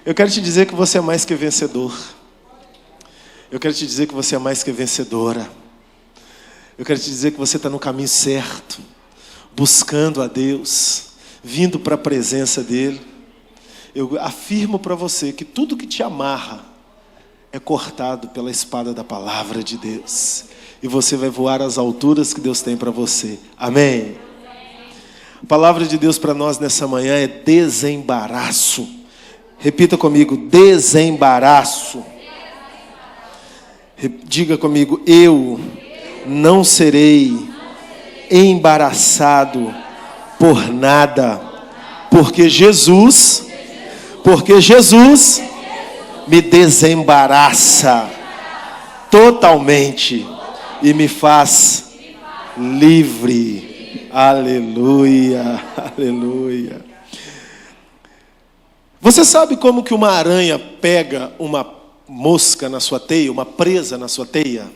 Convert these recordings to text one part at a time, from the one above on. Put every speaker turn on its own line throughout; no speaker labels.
Eu quero te dizer que você é mais que vencedor. Eu quero te dizer que você é mais que vencedora. Eu quero te dizer que você está no caminho certo, buscando a Deus, vindo para a presença dEle. Eu afirmo para você que tudo que te amarra é cortado pela espada da palavra de Deus. E você vai voar às alturas que Deus tem para você. Amém? A palavra de Deus para nós nessa manhã é desembaraço. Repita comigo, desembaraço. Diga comigo, eu não serei embaraçado por nada, porque Jesus me desembaraça totalmente e me faz livre. Aleluia, aleluia. Você sabe como que uma aranha pega uma mosca na sua teia, uma presa na sua teia?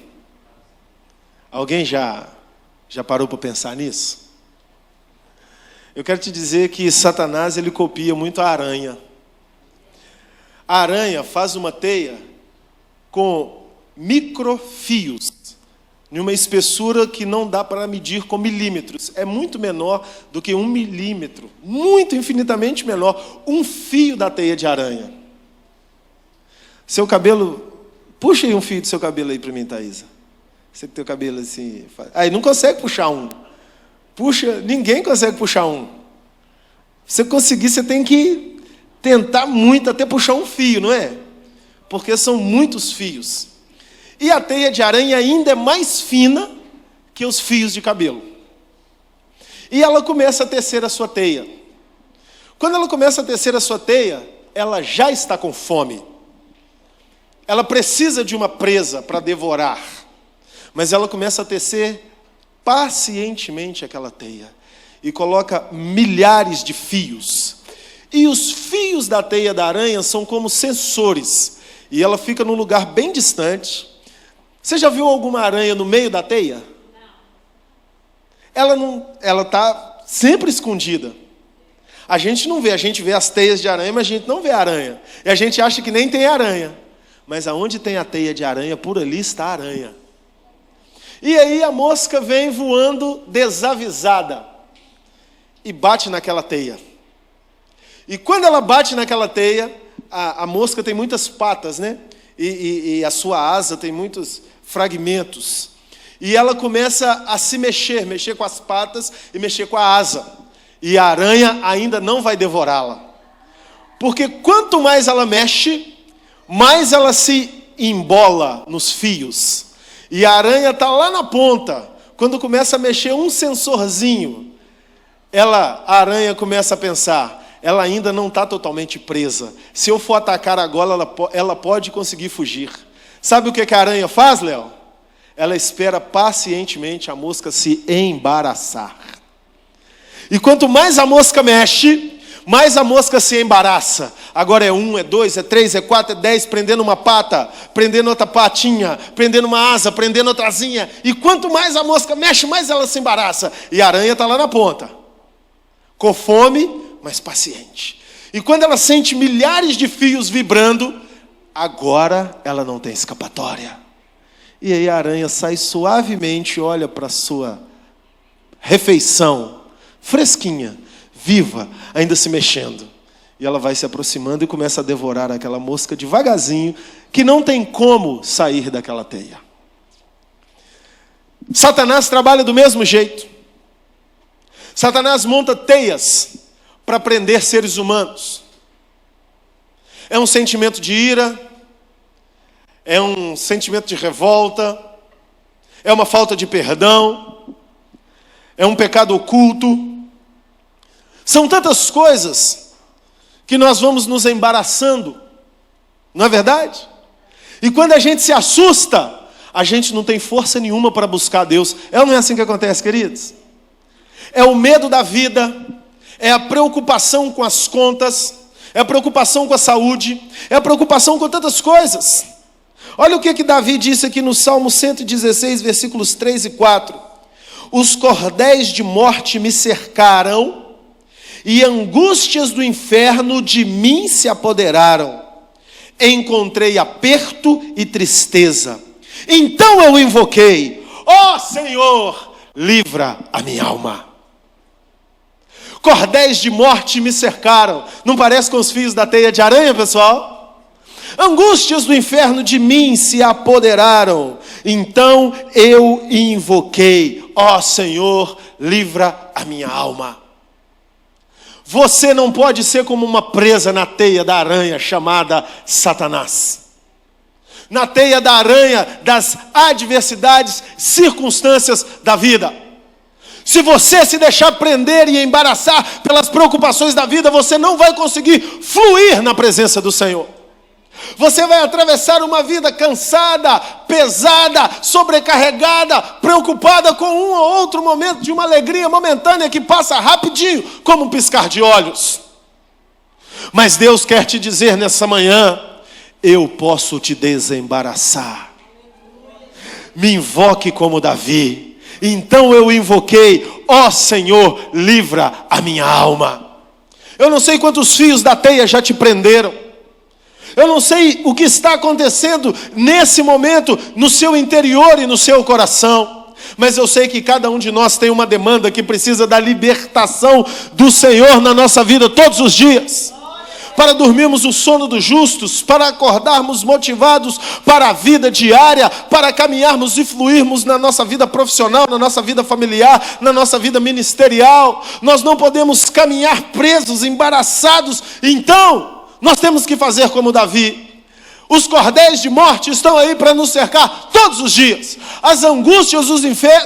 Alguém já parou para pensar nisso? Eu quero te dizer que Satanás, ele copia muito a aranha. A aranha faz uma teia com microfios, em uma espessura que não dá para medir com milímetros. É muito menor do que 1 milímetro, muito infinitamente menor, um fio da teia de aranha. Seu cabelo, puxa aí um fio do seu cabelo aí para mim, Thaisa. Você que tem o cabelo assim, aí não consegue puxar um. Puxa, ninguém consegue puxar um. Se você conseguir, você tem que tentar muito até puxar um fio, não é? Porque são muitos fios. E a teia de aranha ainda é mais fina que os fios de cabelo. E ela começa a tecer a sua teia. Quando ela começa a tecer a sua teia, ela já está com fome. Ela precisa de uma presa para devorar. Mas ela começa a tecer pacientemente aquela teia. E coloca milhares de fios. E os fios da teia da aranha são como sensores. E ela fica num lugar bem distante. Você já viu alguma aranha no meio da teia? Não. Ela está sempre escondida. A gente não vê, a gente vê as teias de aranha, mas a gente não vê a aranha. E a gente acha que nem tem aranha. Mas aonde tem a teia de aranha, por ali está a aranha. E aí a mosca vem voando desavisada e bate naquela teia. E quando ela bate naquela teia, a mosca tem muitas patas, né? E a sua asa tem muitos fragmentos. E ela começa a se mexer com as patas e mexer com a asa. E a aranha ainda não vai devorá-la. Porque quanto mais ela mexe, mais ela se embola nos fios. E a aranha está lá na ponta. Quando começa a mexer um sensorzinho, a aranha começa a pensar, ela ainda não está totalmente presa. Se eu for atacar agora, ela pode conseguir fugir. Sabe o que a aranha faz, Léo? Ela espera pacientemente a mosca se embaraçar. E quanto mais a mosca mexe, mais a mosca se embaraça. Agora é 1, é 2, é 3, é 4, é 10, prendendo uma pata, prendendo outra patinha, prendendo uma asa, prendendo outra asinha. E quanto mais a mosca mexe, mais ela se embaraça. E a aranha está lá na ponta, com fome, mas paciente. E quando ela sente milhares de fios vibrando, agora ela não tem escapatória. E aí a aranha sai suavemente, olha para a sua refeição, fresquinha, viva, ainda se mexendo. E ela vai se aproximando e começa a devorar aquela mosca devagarzinho, que não tem como sair daquela teia. Satanás trabalha do mesmo jeito. Satanás monta teias para prender seres humanos. É um sentimento de ira, é um sentimento de revolta, é uma falta de perdão, é um pecado oculto. São tantas coisas que nós vamos nos embaraçando, não é verdade? E quando a gente se assusta, a gente não tem força nenhuma para buscar Deus. Não é assim que acontece, queridos? É o medo da vida, é a preocupação com as contas, é a preocupação com a saúde, é a preocupação com tantas coisas. Olha o que Davi disse aqui no Salmo 116, versículos 3 e 4. Os cordéis de morte me cercaram, e angústias do inferno de mim se apoderaram. Encontrei aperto e tristeza. Então eu invoquei: ó Senhor, livra a minha alma. Cordéis de morte me cercaram. Não parece com os fios da teia de aranha, pessoal? Angústias do inferno de mim se apoderaram. Então eu invoquei: ó Senhor, livra a minha alma. Você não pode ser como uma presa na teia da aranha chamada Satanás. Na teia da aranha das adversidades, circunstâncias da vida. Se você se deixar prender e embaraçar pelas preocupações da vida, você não vai conseguir fluir na presença do Senhor. Você vai atravessar uma vida cansada, pesada, sobrecarregada, preocupada com um ou outro momento de uma alegria momentânea que passa rapidinho, como um piscar de olhos. Mas Deus quer te dizer nessa manhã: eu posso te desembaraçar. Me invoque como Davi. Então eu invoquei: ó Senhor, livra a minha alma. Eu não sei quantos fios da teia já te prenderam. Eu não sei o que está acontecendo nesse momento no seu interior e no seu coração. Mas eu sei que cada um de nós tem uma demanda que precisa da libertação do Senhor na nossa vida todos os dias. Para dormirmos o sono dos justos, para acordarmos motivados para a vida diária, para caminharmos e fluirmos na nossa vida profissional, na nossa vida familiar, na nossa vida ministerial. Nós não podemos caminhar presos, embaraçados. Então, nós temos que fazer como Davi. Os cordéis de morte estão aí para nos cercar todos os dias. As angústias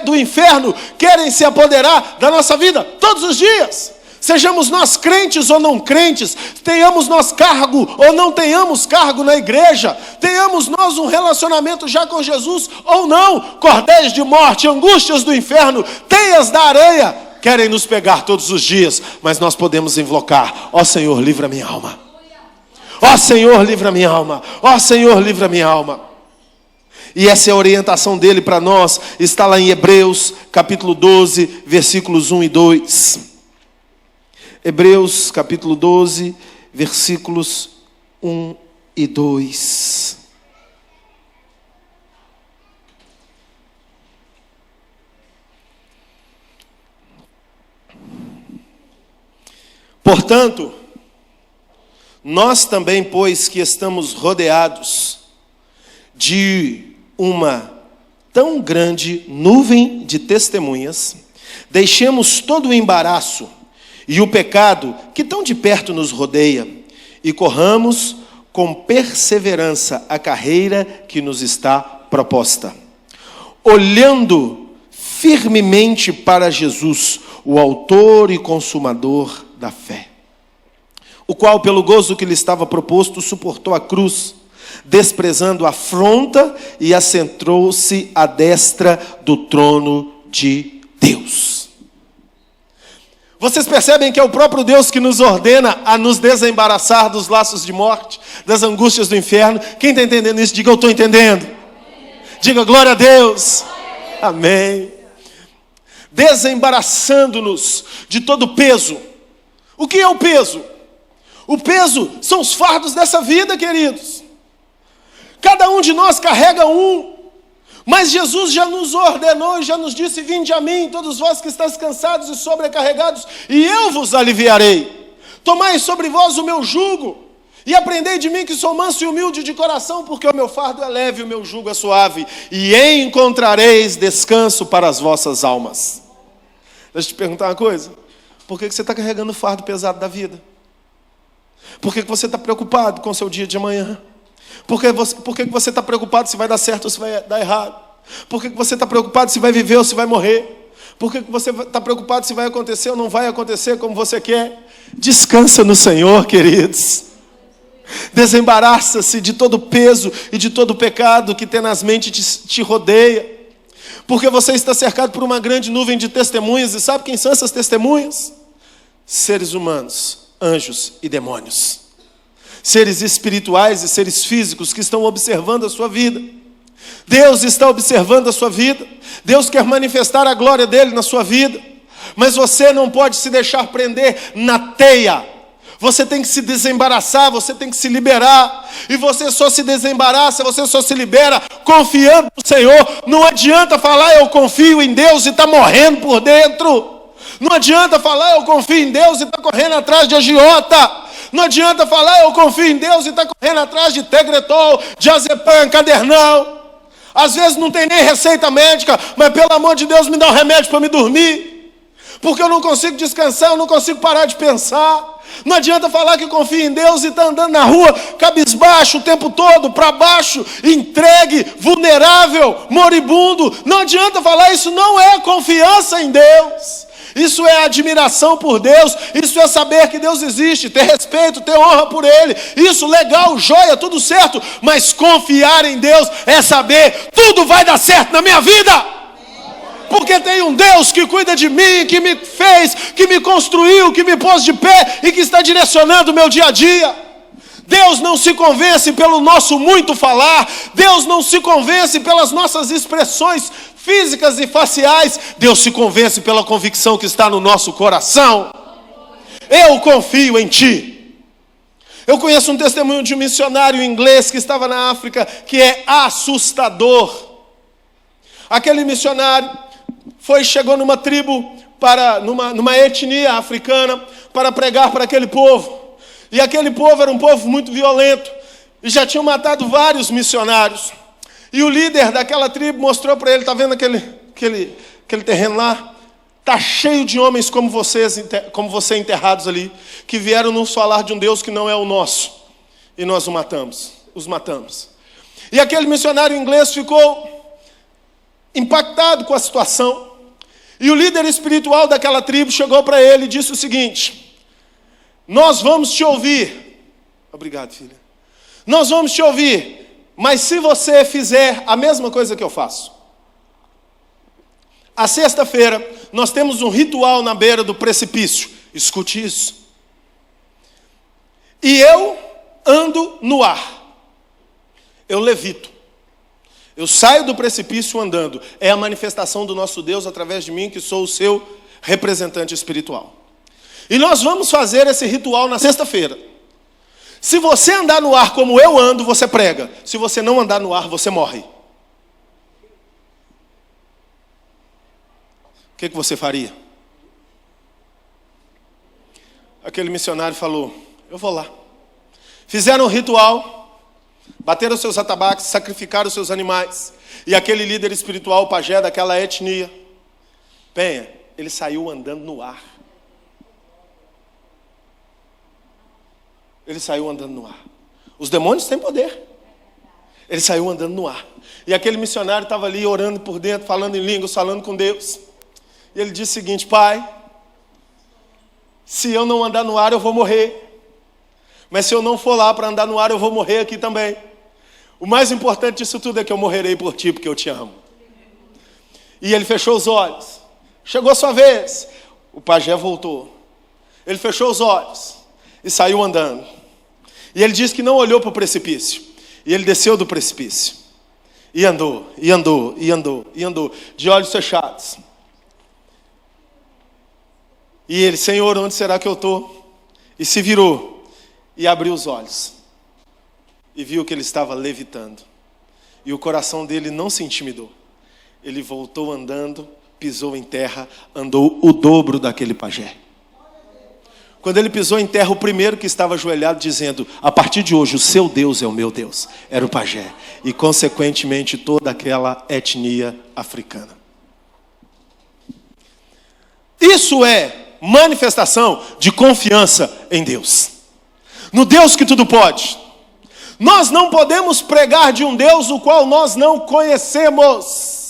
do inferno querem se apoderar da nossa vida todos os dias. Sejamos nós crentes ou não crentes, tenhamos nós cargo ou não tenhamos cargo na igreja, tenhamos nós um relacionamento já com Jesus ou não, cordéis de morte, angústias do inferno, teias da aranha, querem nos pegar todos os dias, mas nós podemos invocar: ó Senhor, livra minha alma. Ó Senhor, livra minha alma. Ó Senhor, livra minha alma. E essa é a orientação dele para nós, está lá em Hebreus, capítulo 12, versículos 1 e 2. Hebreus capítulo 12, versículos 1 e 2. Portanto, nós também, pois que estamos rodeados de uma tão grande nuvem de testemunhas, deixemos todo o embaraço e o pecado que tão de perto nos rodeia, e corramos com perseverança a carreira que nos está proposta, olhando firmemente para Jesus, o autor e consumador da fé, o qual, pelo gozo que lhe estava proposto, suportou a cruz, desprezando a afronta, e assentou-se à destra do trono de Deus. Vocês percebem que é o próprio Deus que nos ordena a nos desembaraçar dos laços de morte, das angústias do inferno. Quem está entendendo isso? Diga: eu estou entendendo. Diga: glória a Deus. Amém. Desembaraçando-nos de todo peso. O que é o peso? O peso são os fardos dessa vida, queridos. Cada um de nós carrega um. Mas Jesus já nos ordenou e já nos disse: vinde a mim, todos vós que estáis cansados e sobrecarregados, e eu vos aliviarei. Tomai sobre vós o meu jugo, e aprendei de mim, que sou manso e humilde de coração, porque o meu fardo é leve e o meu jugo é suave, e encontrareis descanso para as vossas almas. Deixa eu te perguntar uma coisa: por que você está carregando o fardo pesado da vida? Por que você está preocupado com o seu dia de amanhã? Por que você está preocupado se vai dar certo ou se vai dar errado? Por que você está preocupado se vai viver ou se vai morrer? Por que você está preocupado se vai acontecer ou não vai acontecer como você quer? Descansa no Senhor, queridos. Desembaraça-se de todo peso e de todo pecado que tenazmente te rodeia. Porque você está cercado por uma grande nuvem de testemunhas. E sabe quem são essas testemunhas? Seres humanos, anjos e demônios. Seres espirituais e seres físicos que estão observando a sua vida. Deus está observando a sua vida. Deus quer manifestar a glória dele na sua vida. Mas você não pode se deixar prender na teia. Você tem que se desembaraçar, você tem que se liberar. E você só se desembaraça, você só se libera confiando no Senhor. Não adianta falar eu confio em Deus e está morrendo por dentro. Não adianta falar eu confio em Deus e está correndo atrás de agiota. Não adianta falar eu confio em Deus e está correndo atrás de Tegretol, diazepam, cadernal. Às vezes não tem nem receita médica, mas pelo amor de Deus me dá um remédio para me dormir. Porque eu não consigo descansar, eu não consigo parar de pensar. Não adianta falar que confia em Deus e está andando na rua, cabisbaixo o tempo todo, para baixo, entregue, vulnerável, moribundo. Não adianta falar, isso não é confiança em Deus. Isso é admiração por Deus, isso é saber que Deus existe, ter respeito, ter honra por Ele. Isso, legal, joia, tudo certo. Mas confiar em Deus é saber, tudo vai dar certo na minha vida. Porque tem um Deus que cuida de mim, que me fez, que me construiu, que me pôs de pé e que está direcionando o meu dia a dia. Deus não se convence pelo nosso muito falar. Deus não se convence pelas nossas expressões físicas e faciais. Deus se convence pela convicção que está no nosso coração. Eu confio em Ti. Eu conheço um testemunho de um missionário inglês que estava na África, que é assustador. Aquele missionário chegou numa tribo, numa etnia africana, para pregar para aquele povo. E aquele povo era um povo muito violento, e já tinham matado vários missionários. E o líder daquela tribo mostrou para ele, está vendo aquele terreno lá? Está cheio de homens como você enterrados ali, que vieram nos falar de um Deus que não é o nosso. E nós os matamos. E aquele missionário inglês ficou impactado com a situação. E o líder espiritual daquela tribo chegou para ele e disse o seguinte: nós vamos te ouvir. Obrigado, filha. Nós vamos te ouvir, mas se você fizer a mesma coisa que eu faço. A sexta-feira, nós temos um ritual na beira do precipício. Escute isso. E eu ando no ar. Eu levito. Eu saio do precipício andando. É a manifestação do nosso Deus através de mim, que sou o seu representante espiritual. E nós vamos fazer esse ritual na sexta-feira. Se você andar no ar como eu ando, você prega. Se você não andar no ar, você morre. O que você faria? Aquele missionário falou: eu vou lá. Fizeram o ritual. Bateram seus atabaques, sacrificaram seus animais. E aquele líder espiritual, o pajé daquela etnia, Penha, ele saiu andando no ar. Ele saiu andando no ar. Os demônios têm poder. Ele saiu andando no ar. E aquele missionário estava ali orando por dentro, falando em línguas, falando com Deus. E ele disse o seguinte: Pai, se eu não andar no ar, eu vou morrer. Mas se eu não for lá para andar no ar, eu vou morrer aqui também. O mais importante disso tudo é que eu morrerei por ti, porque eu te amo. E ele fechou os olhos. Chegou a sua vez. O pajé voltou. Ele fechou os olhos e saiu andando. E ele disse que não olhou para o precipício. E ele desceu do precipício. E andou, e andou, e andou, e andou, de olhos fechados. E ele: Senhor, onde será que eu estou? E se virou e abriu os olhos. E viu que ele estava levitando. E o coração dele não se intimidou. Ele voltou andando, pisou em terra, andou o dobro daquele pajé. Quando ele pisou em terra, o primeiro que estava ajoelhado dizendo: a partir de hoje o seu Deus é o meu Deus, era o pajé. E consequentemente toda aquela etnia africana. Isso é manifestação de confiança em Deus. No Deus que tudo pode. Nós não podemos pregar de um Deus o qual nós não conhecemos.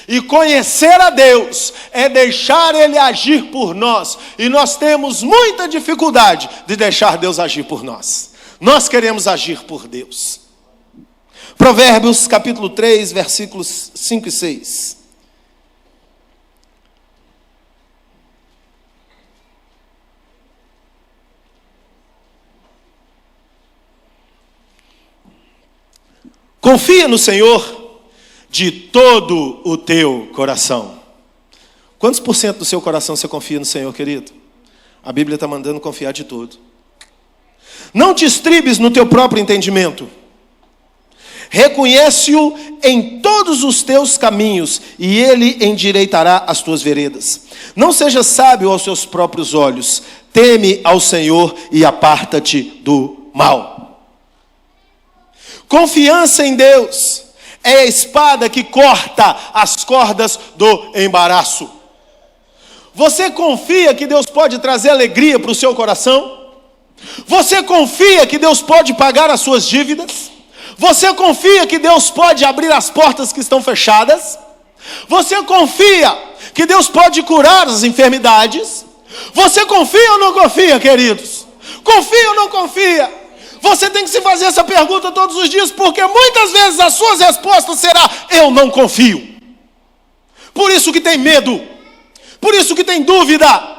E conhecer a Deus é deixar Ele agir por nós. E nós temos muita dificuldade de deixar Deus agir por nós. Nós queremos agir por Deus. Provérbios capítulo 3, versículos 5 e 6. Confia no Senhor de todo o teu coração. Quantos por cento do seu coração você confia no Senhor, querido? A Bíblia está mandando confiar de tudo. Não te estribes no teu próprio entendimento. Reconhece-o em todos os teus caminhos, e ele endireitará as tuas veredas. Não seja sábio aos seus próprios olhos. Teme ao Senhor e aparta-te do mal. Confiança em Deus é a espada que corta as cordas do embaraço. Você confia que Deus pode trazer alegria para o seu coração? Você confia que Deus pode pagar as suas dívidas? Você confia que Deus pode abrir as portas que estão fechadas? Você confia que Deus pode curar as enfermidades? Você confia ou não confia, queridos? Confia ou não confia? Você tem que se fazer essa pergunta todos os dias, porque muitas vezes as suas respostas serão: eu não confio. Por isso que tem medo, por isso que tem dúvida.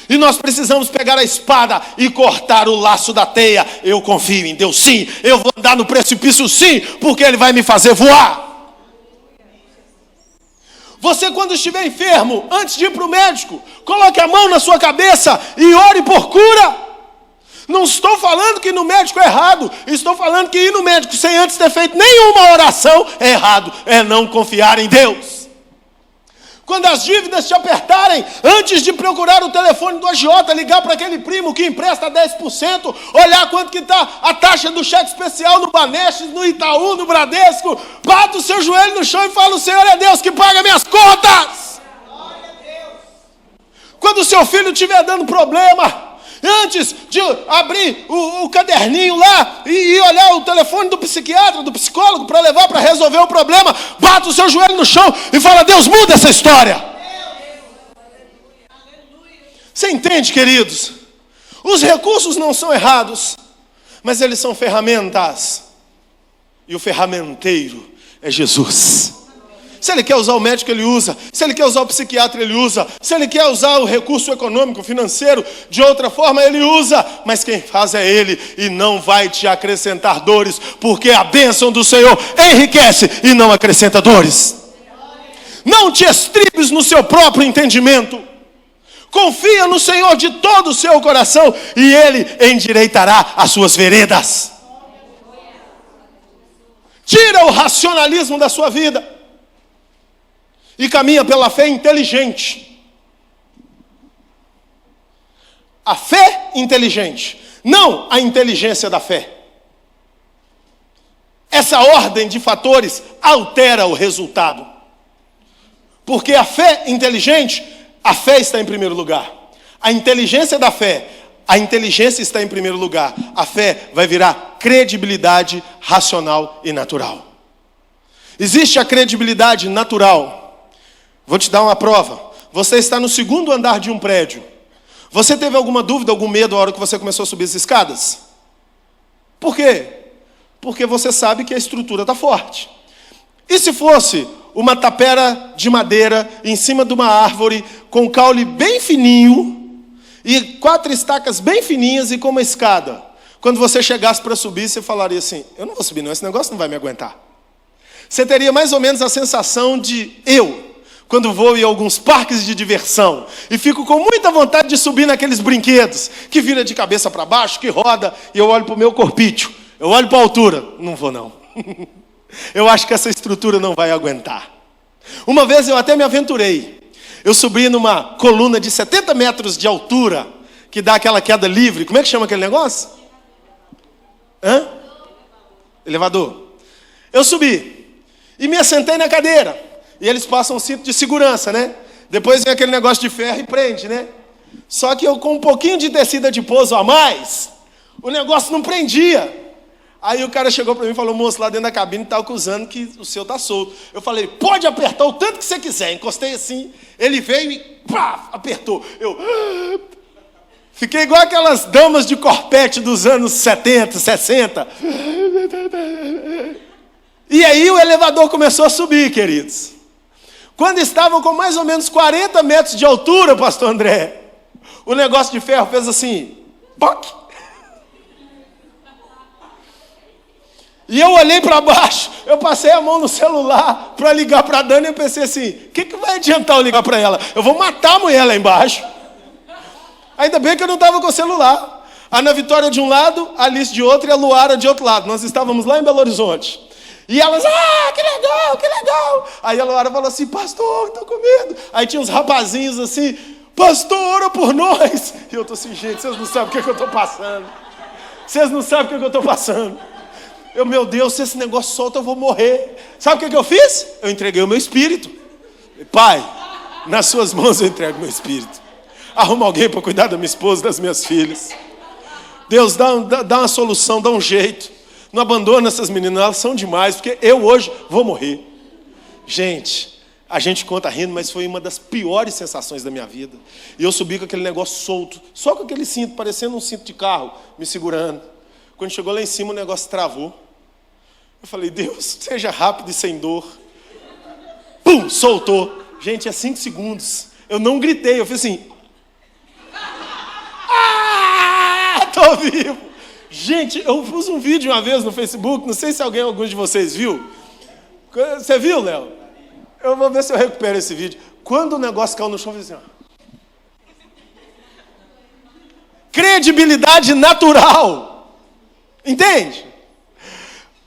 E nós precisamos pegar a espada e cortar o laço da teia. Eu confio em Deus sim, eu vou andar no precipício sim, porque Ele vai me fazer voar. Você, quando estiver enfermo, antes de ir para o médico, coloque a mão na sua cabeça e ore por cura. Não estou falando que ir no médico é errado, estou falando que ir no médico sem antes ter feito nenhuma oração é errado, é não confiar em Deus. Quando as dívidas te apertarem, antes de procurar o telefone do agiota, ligar para aquele primo que empresta 10%, olhar quanto que está a taxa do cheque especial no Banestes, no Itaú, no Bradesco, bata o seu joelho no chão e fala: o Senhor é Deus que paga minhas contas. Quando o seu filho estiver dando problema, antes de abrir o caderninho lá e olhar o telefone do psiquiatra, do psicólogo, para levar para resolver o problema, bata o seu joelho no chão e fala: Deus, muda essa história. Você entende, queridos? Os recursos não são errados, mas eles são ferramentas. E o ferramenteiro é Jesus. Se Ele quer usar o médico, Ele usa. Se Ele quer usar o psiquiatra, Ele usa. Se Ele quer usar o recurso econômico, financeiro, de outra forma, Ele usa. Mas quem faz é Ele, e não vai te acrescentar dores, porque a bênção do Senhor enriquece e não acrescenta dores. Não te estribes no seu próprio entendimento. Confia no Senhor de todo o seu coração, e Ele endireitará as suas veredas. Tira o racionalismo da sua vida e caminha pela fé inteligente. A fé inteligente, não a inteligência da fé. Essa ordem de fatores altera o resultado. Porque a fé inteligente, a fé está em primeiro lugar. A inteligência da fé, a inteligência está em primeiro lugar. A fé vai virar credibilidade racional e natural. Existe a credibilidade natural. Vou te dar uma prova. Você está no segundo andar de um prédio. Você teve alguma dúvida, algum medo na hora que você começou a subir as escadas? Por quê? Porque você sabe que a estrutura está forte. E se fosse uma tapera de madeira em cima de uma árvore, com um caule bem fininho, e 4 estacas bem fininhas e com uma escada? Quando você chegasse para subir, você falaria assim: eu não vou subir não, esse negócio não vai me aguentar. Você teria mais ou menos a sensação de quando vou em alguns parques de diversão e fico com muita vontade de subir naqueles brinquedos que vira de cabeça para baixo, que roda, e eu olho para o meu corpício, eu olho para a altura, não vou não. Eu acho que essa estrutura não vai aguentar. Uma vez eu até me aventurei. Eu subi numa coluna de 70 metros de altura, que dá aquela queda livre. Como é que chama aquele negócio? Elevador. Eu subi e me assentei na cadeira. E eles passam um cinto de segurança, né? Depois vem aquele negócio de ferro e prende, né? Só que eu, com um pouquinho de tecido de pouso a mais, o negócio não prendia. Aí o cara chegou para mim e falou: moço, lá dentro da cabine está acusando que o seu está solto. Eu falei: pode apertar o tanto que você quiser. Encostei assim, ele veio e pá, apertou. Eu fiquei igual aquelas damas de corpete dos anos 70, 60. E aí o elevador começou a subir, queridos. Quando estavam com mais ou menos 40 metros de altura, pastor André, o negócio de ferro fez assim, poc. E eu olhei para baixo, eu passei a mão no celular para ligar para a Dani e eu pensei assim, o que vai adiantar eu ligar para ela? Eu vou matar a mulher lá embaixo. Ainda bem que eu não estava com o celular. A Ana Vitória de um lado, a Alice de outro e a Luara de outro lado. Nós estávamos lá em Belo Horizonte. E elas, que legal, que legal. Aí a Luara falou assim, pastor, estou com medo. Aí tinha uns rapazinhos assim, pastor, ora por nós. E eu estou assim, gente, vocês não sabem o que eu estou passando. Vocês não sabem o que eu estou passando. Meu Deus, se esse negócio solta, eu vou morrer. Sabe o que eu fiz? Eu entreguei o meu espírito. Pai, nas suas mãos eu entrego o meu espírito. Arruma alguém para cuidar da minha esposa e das minhas filhas. Deus, dá uma solução, dá um jeito. Não abandona essas meninas, elas são demais, porque eu hoje vou morrer. Gente, a gente conta rindo, mas foi uma das piores sensações da minha vida. E eu subi com aquele negócio solto, só com aquele cinto, parecendo um cinto de carro, me segurando. Quando chegou lá em cima, o negócio travou. Eu falei, Deus, seja rápido e sem dor. Pum, soltou. Gente, é 5 segundos. Eu não gritei, eu fiz assim. Tô vivo. Gente, eu pus um vídeo uma vez no Facebook, não sei se alguns de vocês viu. Você viu, Léo? Eu vou ver se eu recupero esse vídeo. Quando o negócio caiu no chão, eu fiz assim, ó. Credibilidade natural. Entende?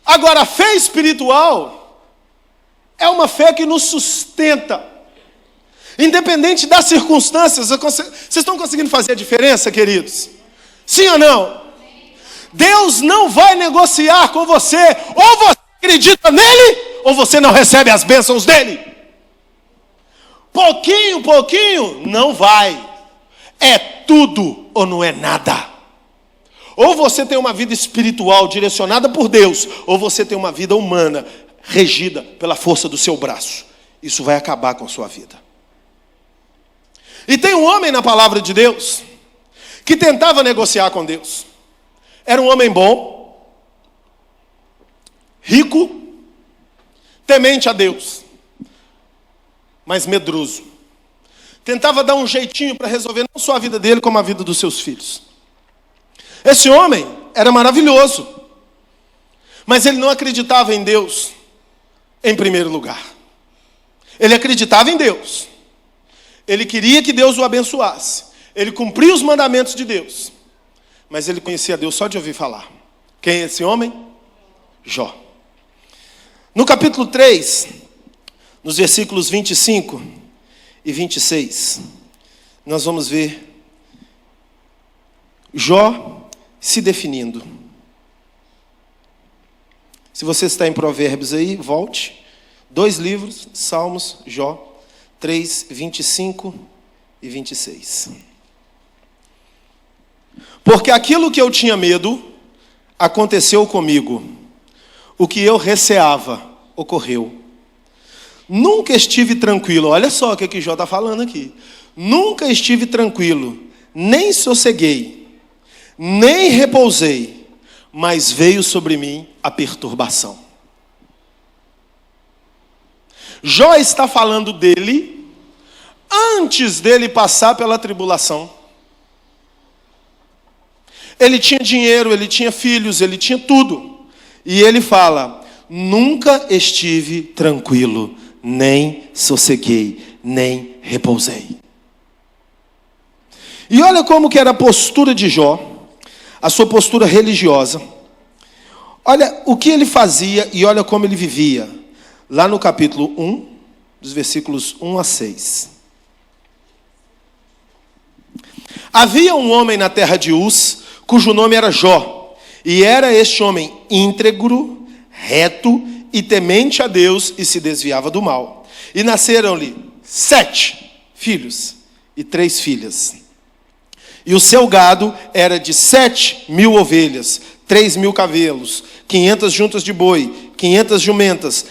Agora, a fé espiritual é uma fé que nos sustenta. Independente das circunstâncias. Vocês estão conseguindo fazer a diferença, queridos? Sim ou não? Deus não vai negociar com você. Ou você acredita nele, ou você não recebe as bênçãos dele. Pouquinho, não vai. É tudo ou não é nada. Ou você tem uma vida espiritual direcionada por Deus, ou você tem uma vida humana regida pela força do seu braço. Isso vai acabar com a sua vida. E tem um homem na palavra de Deus que tentava negociar com Deus. Era um homem bom, rico, temente a Deus, mas medroso. Tentava dar um jeitinho para resolver não só a vida dele, como a vida dos seus filhos. Esse homem era maravilhoso, mas ele não acreditava em Deus em primeiro lugar. Ele acreditava em Deus. Ele queria que Deus o abençoasse. Ele cumpria os mandamentos de Deus. Mas ele conhecia Deus só de ouvir falar. Quem é esse homem? Jó. No capítulo 3, nos versículos 25 e 26, nós vamos ver Jó se definindo. Se você está em Provérbios aí, volte. 2 livros, Salmos, Jó, 3, 25 e 26. Porque aquilo que eu tinha medo, aconteceu comigo. O que eu receava, ocorreu. Nunca estive tranquilo. Olha só o que Jó está falando aqui. Nunca estive tranquilo, nem sosseguei, nem repousei, mas veio sobre mim a perturbação. Jó está falando dele antes dele passar pela tribulação. Ele tinha dinheiro, ele tinha filhos, ele tinha tudo. E ele fala, nunca estive tranquilo, nem sosseguei, nem repousei. E olha como que era a postura de Jó, a sua postura religiosa. Olha o que ele fazia e olha como ele vivia. Lá no capítulo 1, dos versículos 1 a 6. Havia um homem na terra de Uz, cujo nome era Jó. E era este homem íntegro, reto e temente a Deus e se desviava do mal. E nasceram-lhe 7 filhos e 3 filhas. E o seu gado era de 7.000 ovelhas, 3.000 camelos, 500 juntas de boi, 500 jumentas.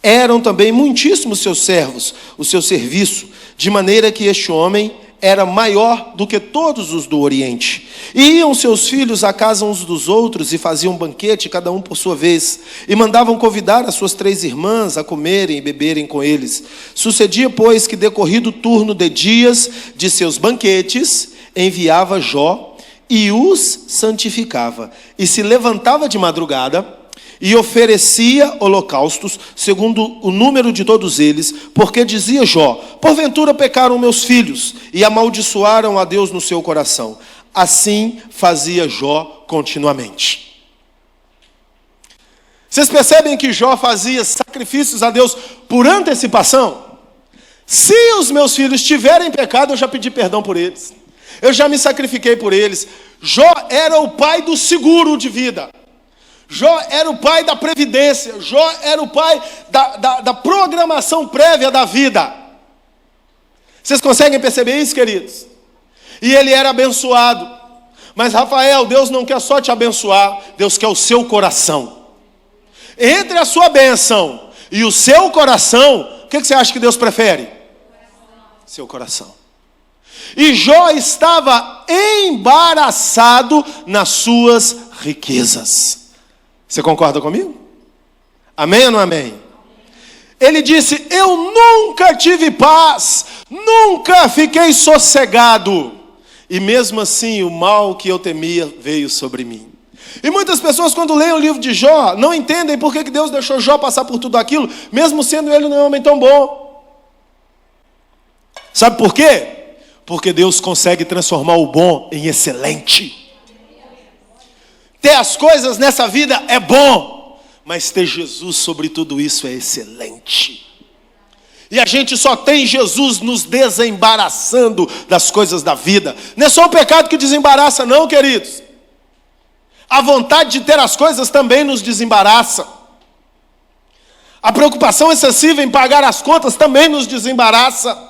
Eram também muitíssimos seus servos, o seu serviço, de maneira que este homem era maior do que todos os do Oriente. E iam seus filhos à casa uns dos outros e faziam banquete, cada um por sua vez, e mandavam convidar as suas 3 irmãs a comerem e beberem com eles. Sucedia, pois, que decorrido o turno de dias de seus banquetes, enviava Jó e os santificava, e se levantava de madrugada, e oferecia holocaustos, segundo o número de todos eles, porque dizia Jó: porventura pecaram meus filhos, e amaldiçoaram a Deus no seu coração. Assim fazia Jó continuamente. Vocês percebem que Jó fazia sacrifícios a Deus por antecipação? Se os meus filhos tiverem pecado, eu já pedi perdão por eles. Eu já me sacrifiquei por eles. Jó era o pai do seguro de vida. Jó era o pai da previdência. Jó era o pai da programação prévia da vida. Vocês conseguem perceber isso, queridos? E ele era abençoado. Mas Rafael, Deus não quer só te abençoar, Deus quer o seu coração. Entre a sua bênção e o seu coração, o que você acha que Deus prefere? Seu coração. E Jó estava embaraçado nas suas riquezas. Você concorda comigo? Amém ou não amém? Ele disse: eu nunca tive paz, nunca fiquei sossegado, e mesmo assim o mal que eu temia veio sobre mim. E muitas pessoas, quando leem o livro de Jó, não entendem por que Deus deixou Jó passar por tudo aquilo, mesmo sendo ele um homem tão bom. Sabe por quê? Porque Deus consegue transformar o bom em excelente. Ter as coisas nessa vida é bom, mas ter Jesus sobre tudo isso é excelente. E a gente só tem Jesus nos desembaraçando das coisas da vida. Não é só o pecado que desembaraça, não, queridos. A vontade de ter as coisas também nos desembaraça. A preocupação excessiva em pagar as contas também nos desembaraça.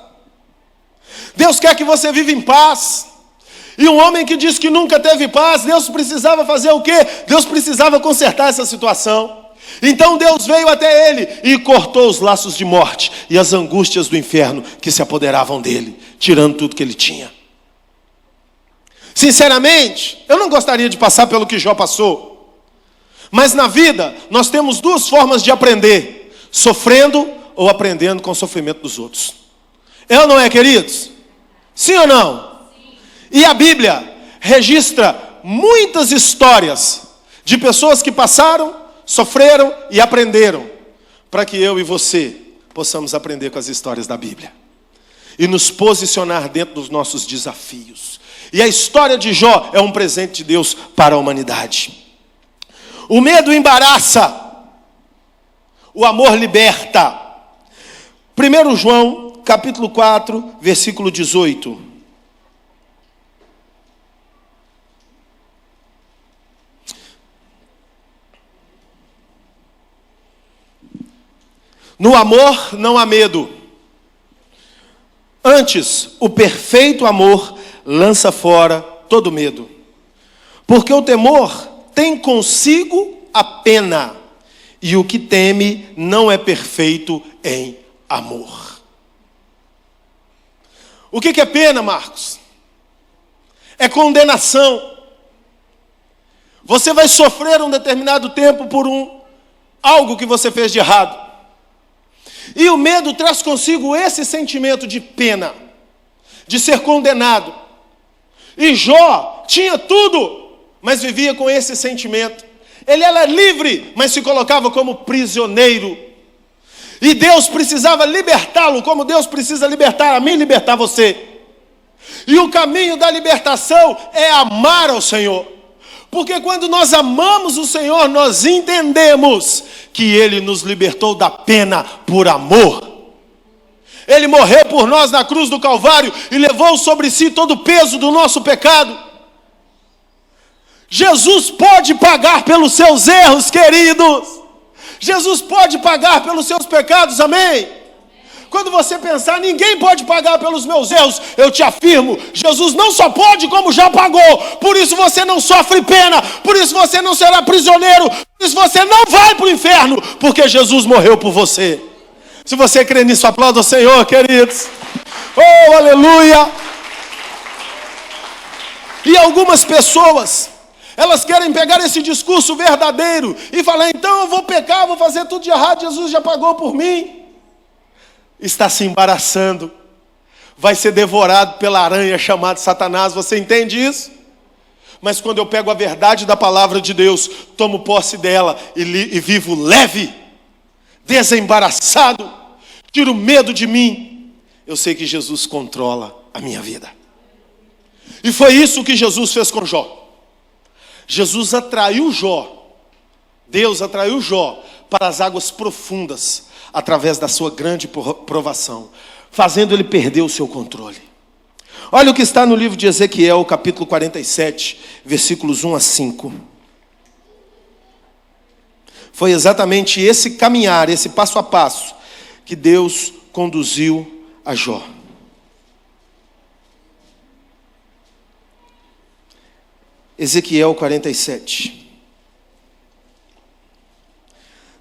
Deus quer que você viva em paz. E um homem que diz que nunca teve paz, Deus precisava fazer o quê? Deus precisava consertar essa situação. Então Deus veio até ele e cortou os laços de morte e as angústias do inferno que se apoderavam dele, tirando tudo que ele tinha. Sinceramente, eu não gostaria de passar pelo que Jó passou. Mas na vida, nós temos duas formas de aprender: sofrendo ou aprendendo com o sofrimento dos outros. É ou não é, queridos? Sim ou não? E a Bíblia registra muitas histórias de pessoas que passaram, sofreram e aprenderam, para que eu e você possamos aprender com as histórias da Bíblia e nos posicionar dentro dos nossos desafios. E a história de Jó é um presente de Deus para a humanidade. O medo embaraça, o amor liberta. 1 João, capítulo 4, versículo 18. No amor não há medo. Antes, o perfeito amor lança fora todo medo. Porque o temor tem consigo a pena, e o que teme não é perfeito em amor. O que é pena, Marcos? É condenação. Você vai sofrer um determinado tempo por algo que você fez de errado. E o medo traz consigo esse sentimento de pena, de ser condenado. E Jó tinha tudo, mas vivia com esse sentimento. Ele era livre, mas se colocava como prisioneiro. E Deus precisava libertá-lo, como Deus precisa libertar a mim e libertar você. E o caminho da libertação é amar ao Senhor. Porque quando nós amamos o Senhor, nós entendemos que Ele nos libertou da pena por amor. Ele morreu por nós na cruz do Calvário e levou sobre si todo o peso do nosso pecado. Jesus pode pagar pelos seus erros, queridos. Jesus pode pagar pelos seus pecados, amém? Quando você pensar, ninguém pode pagar pelos meus erros, eu te afirmo, Jesus não só pode, como já pagou. Por isso você não sofre pena, por isso você não será prisioneiro, por isso você não vai para o inferno, porque Jesus morreu por você. Se você crê nisso, aplauda o Senhor, queridos. Oh, aleluia! E algumas pessoas, elas querem pegar esse discurso verdadeiro e falar: então eu vou pecar, vou fazer tudo de errado, Jesus já pagou por mim. Está se embaraçando, vai ser devorado pela aranha chamada Satanás. Você entende isso? Mas quando eu pego a verdade da palavra de Deus, tomo posse dela e vivo leve, desembaraçado, tiro o medo de mim, eu sei que Jesus controla a minha vida. E foi isso que Jesus fez com Jó. Jesus atraiu Jó, Deus atraiu Jó para as águas profundas, através da sua grande provação, fazendo ele perder o seu controle. Olha o que está no livro de Ezequiel, capítulo 47, versículos 1 a 5. Foi exatamente esse caminhar, esse passo a passo, que Deus conduziu a Jó. Ezequiel 47.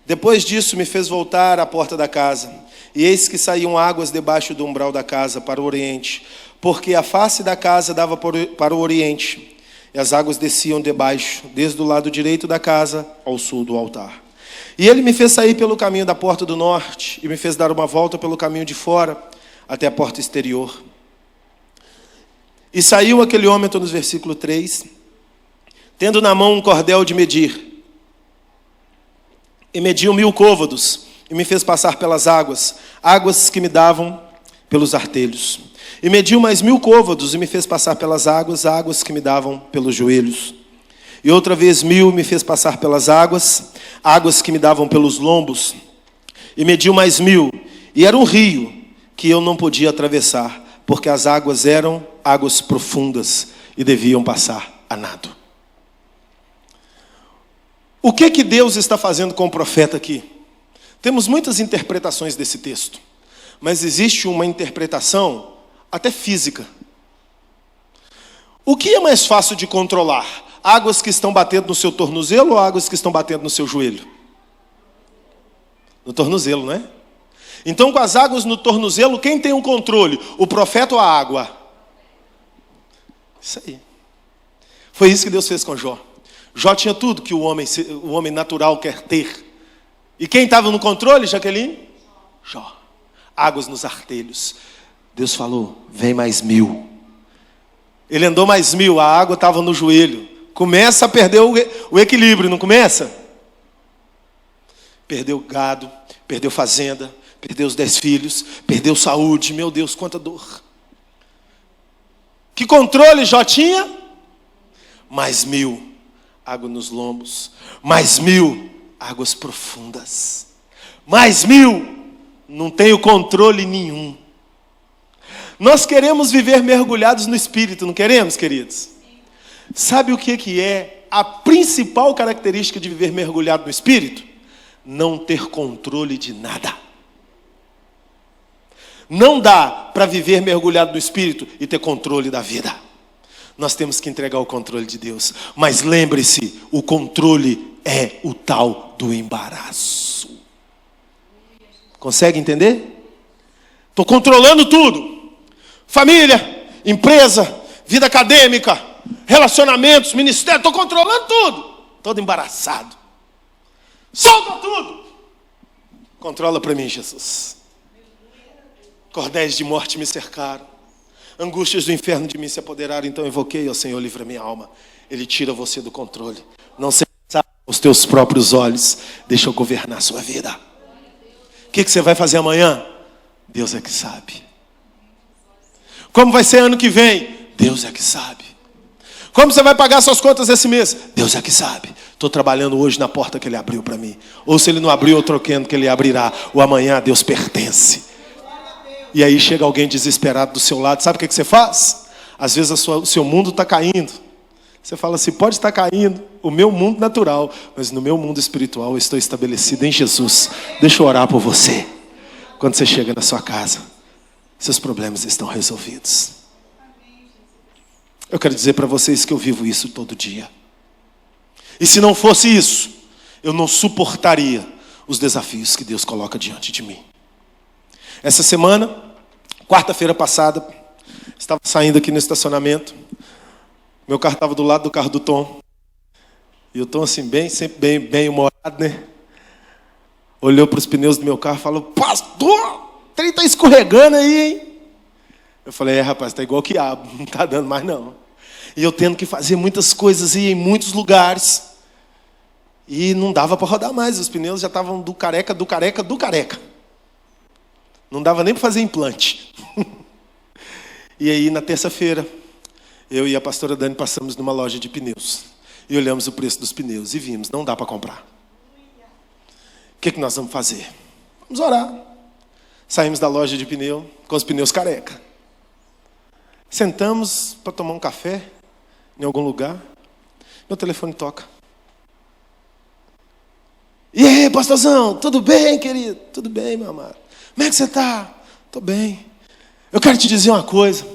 Depois disso me fez voltar à porta da casa, e eis que saíam águas debaixo do umbral da casa para o oriente, porque a face da casa dava para o oriente, e as águas desciam debaixo, desde o lado direito da casa ao sul do altar. E ele me fez sair pelo caminho da porta do norte, e me fez dar uma volta pelo caminho de fora, até a porta exterior. E saiu aquele homem, estou no versículo 3, tendo na mão um cordel de medir, e mediu 1000 côvados, e me fez passar pelas águas, águas que me davam pelos artelhos. E mediu mais 1000 côvados, e me fez passar pelas águas, águas que me davam pelos joelhos. E outra vez 1000 me fez passar pelas águas, águas que me davam pelos lombos. E mediu mais 1000, e era um rio que eu não podia atravessar, porque as águas eram águas profundas, e deviam passar a nado. O que Deus está fazendo com o profeta aqui? Temos muitas interpretações desse texto, mas existe uma interpretação até física. O que é mais fácil de controlar? Águas que estão batendo no seu tornozelo ou águas que estão batendo no seu joelho? No tornozelo, não é? Então, com as águas no tornozelo, quem tem o controle? O profeta ou a água? Isso aí. Foi isso que Deus fez com Jó. Jó tinha tudo que o homem natural quer ter. E quem estava no controle, Jaqueline? Jó. Águas nos artelhos. Deus falou, vem mais 1000. Ele andou mais 1000, a água estava no joelho. Começa a perder o equilíbrio, não começa? Perdeu gado, perdeu fazenda, perdeu os 10 filhos, perdeu saúde. Meu Deus, quanta dor. Que controle Jó tinha? Mais 1000. Água nos lombos, mais 1000 águas profundas, mais 1000, não tenho controle nenhum. Nós queremos viver mergulhados no Espírito, não queremos, queridos? Sabe o que é a principal característica de viver mergulhado no Espírito? Não ter controle de nada. Não dá para viver mergulhado no Espírito e ter controle da vida. Nós temos que entregar o controle de Deus. Mas lembre-se, o controle é o tal do embaraço. Consegue entender? Estou controlando tudo. Família, empresa, vida acadêmica, relacionamentos, ministério. Estou controlando tudo. Todo embaraçado. Solta tudo. Controla para mim, Jesus. Cordéis de morte me cercaram. Angústias do inferno de mim se apoderaram, então invoquei ao Senhor, livra minha alma. Ele tira você do controle. Não se sabe os teus próprios olhos. Deixa eu governar a sua vida. O que você vai fazer amanhã? Deus é que sabe. Como vai ser ano que vem? Deus é que sabe. Como você vai pagar suas contas esse mês? Deus é que sabe. Estou trabalhando hoje na porta que Ele abriu para mim. Ou se Ele não abriu, eu troquendo que Ele abrirá. O amanhã a Deus pertence. E aí chega alguém desesperado do seu lado. Sabe o que você faz? Às vezes o seu mundo está caindo. Você fala assim, pode estar caindo o meu mundo natural, mas no meu mundo espiritual eu estou estabelecido em Jesus. Deixa eu orar por você. Quando você chega na sua casa, seus problemas estão resolvidos. Eu quero dizer para vocês que eu vivo isso todo dia. E se não fosse isso, eu não suportaria os desafios que Deus coloca diante de mim. Essa semana, quarta-feira passada, estava saindo aqui no estacionamento. Meu carro estava do lado do carro do Tom. E o Tom assim, sempre bem humorado, né? Olhou para os pneus do meu carro e falou, pastor, o trem está escorregando aí, hein? Eu falei, rapaz, está igual o quiabo, não está dando mais não. E eu tendo que fazer muitas coisas e ir em muitos lugares. E não dava para rodar mais, os pneus já estavam do careca. Não dava nem para fazer implante. E aí, na terça-feira, eu e a pastora Dani passamos numa loja de pneus. E olhamos o preço dos pneus e vimos, não dá para comprar. O que nós vamos fazer? Vamos orar. Saímos da loja de pneu com os pneus careca. Sentamos para tomar um café em algum lugar. Meu telefone toca. E aí, pastorzão, tudo bem, querido? Tudo bem, meu amado. Como é que você está? Estou bem. Eu quero te dizer uma coisa.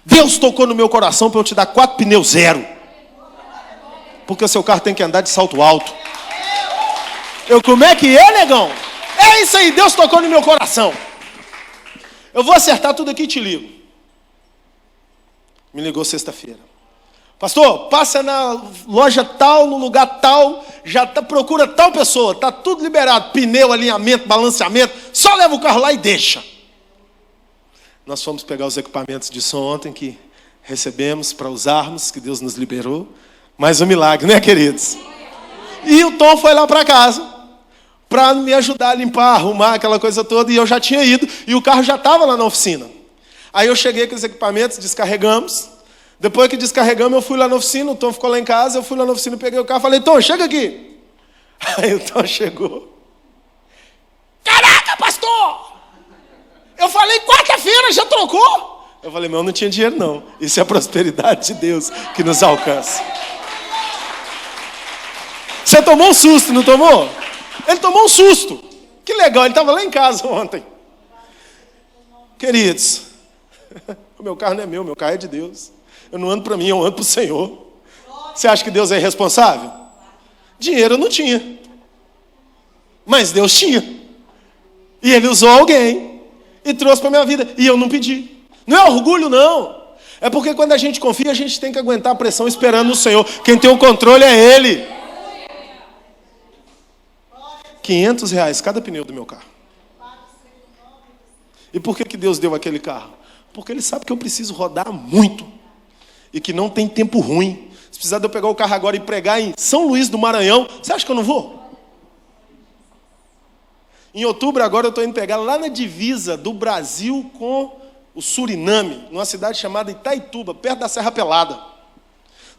Deus tocou no meu coração para eu te dar 4 pneus zero. Porque o seu carro tem que andar de salto alto. Como é que é, negão? É isso aí, Deus tocou no meu coração. Eu vou acertar tudo aqui e te ligo. Me ligou sexta-feira. Pastor, passa na loja tal, no lugar tal, procura tal pessoa, está tudo liberado, pneu, alinhamento, balanceamento, só leva o carro lá e deixa. Nós fomos pegar os equipamentos de som ontem que recebemos para usarmos, que Deus nos liberou. Mais um milagre, né, queridos? E o Tom foi lá para casa para me ajudar a limpar, arrumar aquela coisa toda, e eu já tinha ido, e o carro já estava lá na oficina. Aí eu cheguei com os equipamentos, descarregamos. Depois que descarregamos, eu fui lá na oficina, o Tom ficou lá em casa, eu fui lá na oficina, peguei o carro, falei, Tom, chega aqui. Aí o Tom chegou. Caraca, pastor! Eu falei, quarta-feira, já trocou? Eu falei, mas eu não tinha dinheiro não. Isso é a prosperidade de Deus que nos alcança. Você tomou um susto, não tomou? Ele tomou um susto. Que legal, ele estava lá em casa ontem. Queridos, o meu carro não é meu carro é de Deus. Eu não ando para mim, eu ando para o Senhor. Você acha que Deus é irresponsável? Dinheiro eu não tinha. Mas Deus tinha. E Ele usou alguém. E trouxe para a minha vida. E eu não pedi. Não é orgulho, não. É porque quando a gente confia, a gente tem que aguentar a pressão esperando no Senhor. Quem tem o controle é Ele. R$500 cada pneu do meu carro. E por que Deus deu aquele carro? Porque Ele sabe que eu preciso rodar muito. E que não tem tempo ruim. Se precisar de eu pegar o carro agora e pregar em São Luís do Maranhão, você acha que eu não vou? Em outubro agora eu estou indo pegar lá na divisa do Brasil com o Suriname, numa cidade chamada Itaituba, perto da Serra Pelada.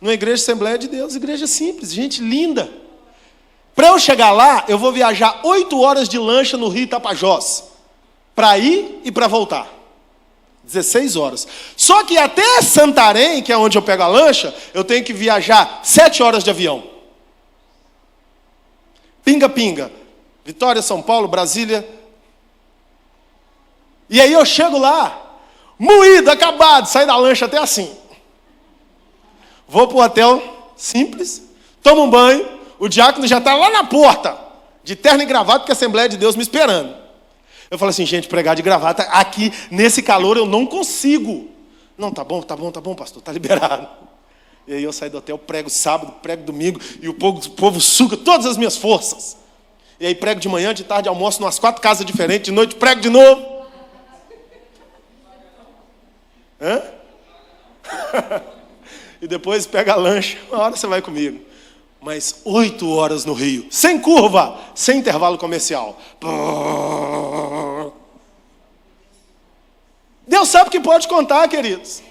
Numa igreja Assembleia de Deus, igreja simples, gente linda. Para eu chegar lá, eu vou viajar 8 horas de lancha no Rio Tapajós. Para ir e para voltar. 16 horas. Só que até Santarém, que é onde eu pego a lancha, eu tenho que viajar 7 horas de avião. Pinga-pinga. Vitória, São Paulo, Brasília. E aí eu chego lá, moído, acabado, saio da lancha até assim. Vou para o hotel, simples, tomo um banho, o diácono já está lá na porta, de terno e gravata, porque a Assembleia de Deus me esperando. Eu falo assim, gente, pregar de gravata, aqui, nesse calor, eu não consigo. Não, tá bom, pastor, tá liberado. E aí eu saio do hotel, prego sábado, prego domingo, e o povo suga todas as minhas forças. E aí prego de manhã, de tarde, almoço nas 4 casas diferentes, de noite prego de novo. Hã? E depois pega a lancha, uma hora você vai comigo. Mas 8 horas no Rio, sem curva, sem intervalo comercial. Deus sabe que pode contar, queridos.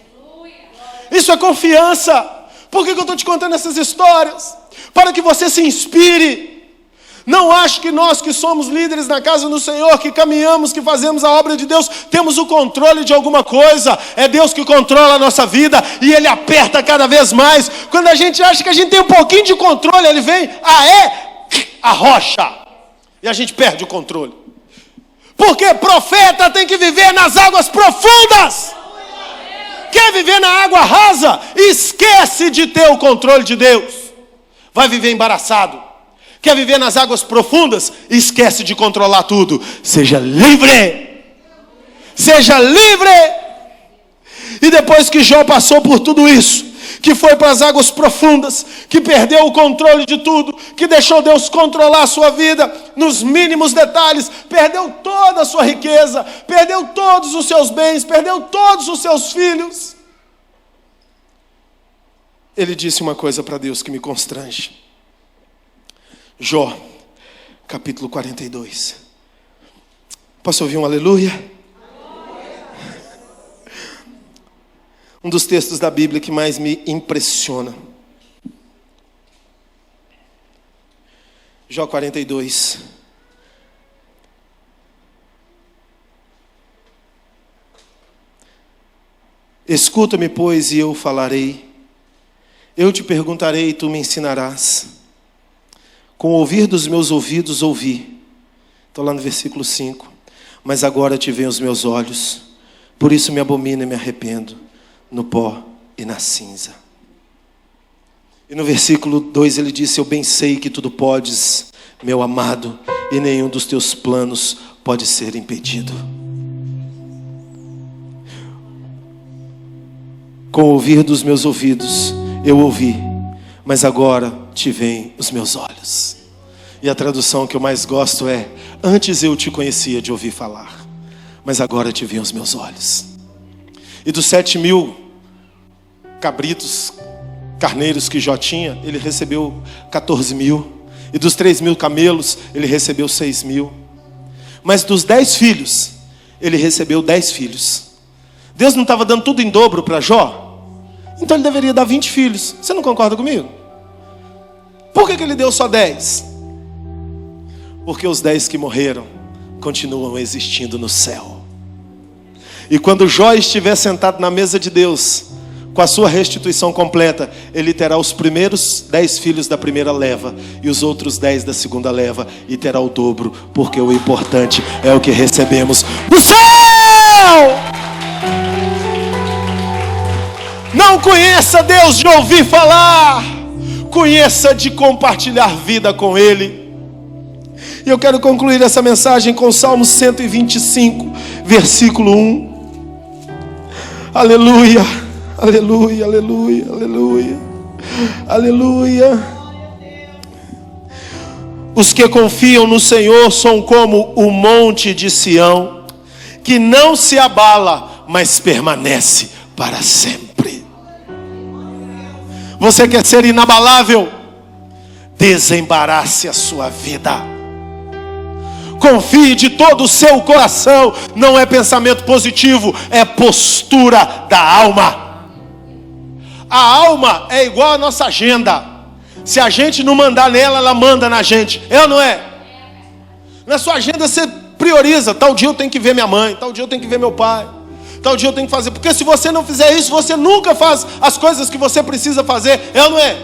Isso é confiança. Por que eu estou te contando essas histórias? Para que você se inspire. Não ache que nós que somos líderes na casa do Senhor, que caminhamos, que fazemos a obra de Deus, temos o controle de alguma coisa. É Deus que controla a nossa vida e Ele aperta cada vez mais. Quando a gente acha que a gente tem um pouquinho de controle, Ele vem, arrocha. E a gente perde o controle. Porque profeta tem que viver nas águas profundas. Quer viver na água rasa? Esquece de ter o controle de Deus. Vai viver embaraçado. Quer viver nas águas profundas? Esquece de controlar tudo. Seja livre. Seja livre. E depois que Jó passou por tudo isso, que foi para as águas profundas, que perdeu o controle de tudo, que deixou Deus controlar a sua vida nos mínimos detalhes, perdeu toda a sua riqueza, perdeu todos os seus bens, perdeu todos os seus filhos. O que ele fez? Ele falou assim, ele disse uma coisa para Deus que me constrange. Jó, capítulo 42. Posso ouvir um aleluia? Um dos textos da Bíblia que mais me impressiona. Jó 42. Escuta-me, pois, e eu falarei. Eu te perguntarei e tu me ensinarás. Com o ouvir dos meus ouvidos ouvi. Estou lá no versículo 5. Mas agora te veem os meus olhos. Por isso me abomino e me arrependo. No pó e na cinza. E no versículo 2 ele disse: eu bem sei que tudo podes, meu amado, e nenhum dos teus planos pode ser impedido. Com o ouvir dos meus ouvidos eu ouvi, mas agora te veem os meus olhos. E a tradução que eu mais gosto é: antes eu te conhecia de ouvir falar, mas agora te veem os meus olhos. E dos 7.000 cabritos, carneiros que Jó tinha, ele recebeu 14.000. E dos 3.000 camelos, ele recebeu 6.000. Mas dos 10 filhos, ele recebeu 10 filhos. Deus não estava dando tudo em dobro para Jó? Então ele deveria dar 20 filhos. Você não concorda comigo? Por que ele deu só 10? Porque os 10 que morreram continuam existindo no céu. E quando Jó estiver sentado na mesa de Deus, com a sua restituição completa, ele terá os primeiros 10 filhos da primeira leva e os outros 10 da segunda leva, e terá o dobro, porque o importante é o que recebemos do céu. Não conheça Deus de ouvir falar, conheça de compartilhar vida com Ele. E eu quero concluir essa mensagem com Salmo 125, versículo 1. Aleluia, aleluia, aleluia, aleluia, aleluia. Os que confiam no Senhor são como o monte de Sião, que não se abala, mas permanece para sempre. Você quer ser inabalável? Desembarace a sua vida. Confie de todo o seu coração. Não é pensamento positivo, é postura da alma. A alma é igual a nossa agenda. Se a gente não mandar nela, ela manda na gente. É ou não é? Na sua agenda você prioriza. Tal dia eu tenho que ver minha mãe, tal dia eu tenho que ver meu pai, tal dia eu tenho que fazer. Porque se você não fizer isso, você nunca faz as coisas que você precisa fazer. É ou não é?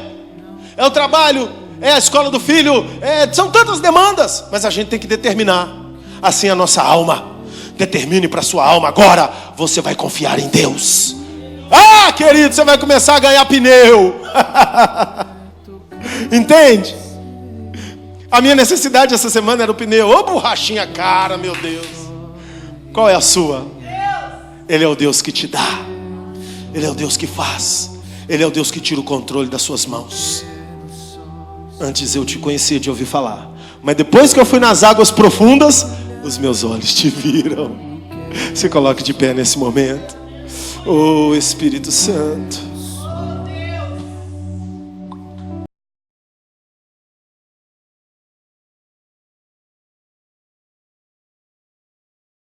É o trabalho, é a escola do filho, são tantas demandas. Mas a gente tem que determinar. Assim a nossa alma. Determine para a sua alma agora. Você vai confiar em Deus. Ah, querido, você vai começar a ganhar pneu. Entende? A minha necessidade essa semana era o pneu. Ô borrachinha cara, meu Deus. Qual é a sua? Ele é o Deus que te dá. Ele é o Deus que faz. Ele é o Deus que tira o controle das suas mãos. Antes eu te conhecia de ouvir falar, mas depois que eu fui nas águas profundas, os meus olhos te viram. Se coloque de pé nesse momento. Oh Espírito Santo.